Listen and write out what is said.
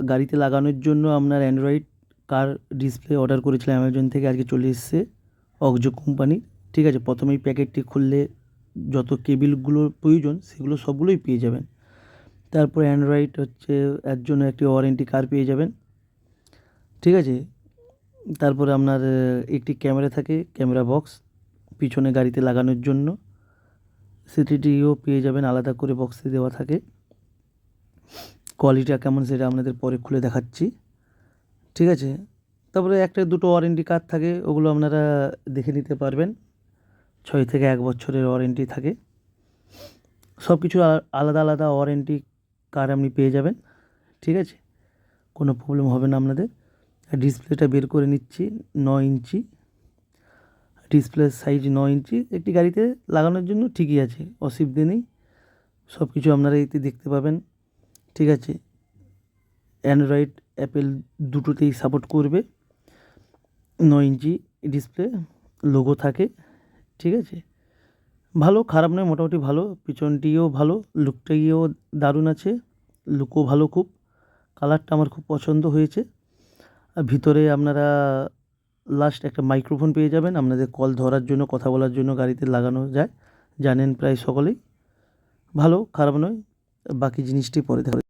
গাড়িতে লাগানোর জন্য আপনার অ্যান্ড্রয়েড কার ডিসপ্লে অর্ডার করেছিলাম অ্যামাজন থেকে, আজকে চলে এসেছে অক্সো কোম্পানির। ঠিক আছে, প্রথমেই প্যাকেটটি খুললে যত কেবিলগুলোর প্রয়োজন সেগুলো সবগুলোই পেয়ে যাবেন। তারপর অ্যান্ড্রয়েড হচ্ছে এর জন্য একটি ওয়ারেন্টি কার্ড পেয়ে যাবেন। ঠিক আছে, তারপরে আপনার একটি ক্যামেরা থাকে, ক্যামেরা বক্স পিছনে গাড়িতে লাগানোর জন্য, সেটিও পেয়ে যাবেন, আলাদা করে বক্সে দেওয়া থাকে। কোয়ালিটিটা কেমন সেটা আপনাদের পরে খুলে দেখাচ্ছি। ঠিক আছে, তারপরে একটা দুটো ওয়ারেন্টি কার্ড থাকে, ওগুলো আপনারা দেখে নিতে পারবেন। 6 থেকে 1 বছরের ওয়ারেন্টি থাকে। সব কিছু আলাদা আলাদা ওয়ারেন্টি কার্ড আপনি পেয়ে যাবেন। ঠিক আছে, কোনো প্রবলেম হবে না আপনাদের। ডিসপ্লেটা বের করে নিচ্ছি। 9 ইঞ্চি ডিসপ্লে সাইজ, 9 ইঞ্চি একটি গাড়িতে লাগানোর জন্য ঠিকই আছে, অসুবিধে নেই। সব কিছু আপনারা এতে দেখতে পাবেন। ঠিক আছে, অ্যান্ড্রয়েড অ্যাপেল দুটোতেই সাপোর্ট করবে। 9 ইঞ্চি ডিসপ্লে, লোগো থাকে। ঠিক আছে, ভালো, খারাপ নয়, মোটামুটি ভালো। পিছনটিও ভালো, লুকটাইও দারুণ আছে, লুকও ভালো খুব। কালারটা আমার খুব পছন্দ হয়েছে। আর ভিতরে আপনারা লাস্ট একটা মাইক্রোফোন পেয়ে যাবেন, আপনাদের কল ধরার জন্য, কথা বলার জন্য গাড়িতে লাগানো যায়, জানেন প্রায় সকলেই। ভালো, খারাপ নয়, বাকি জিনিসটি পরে দেখা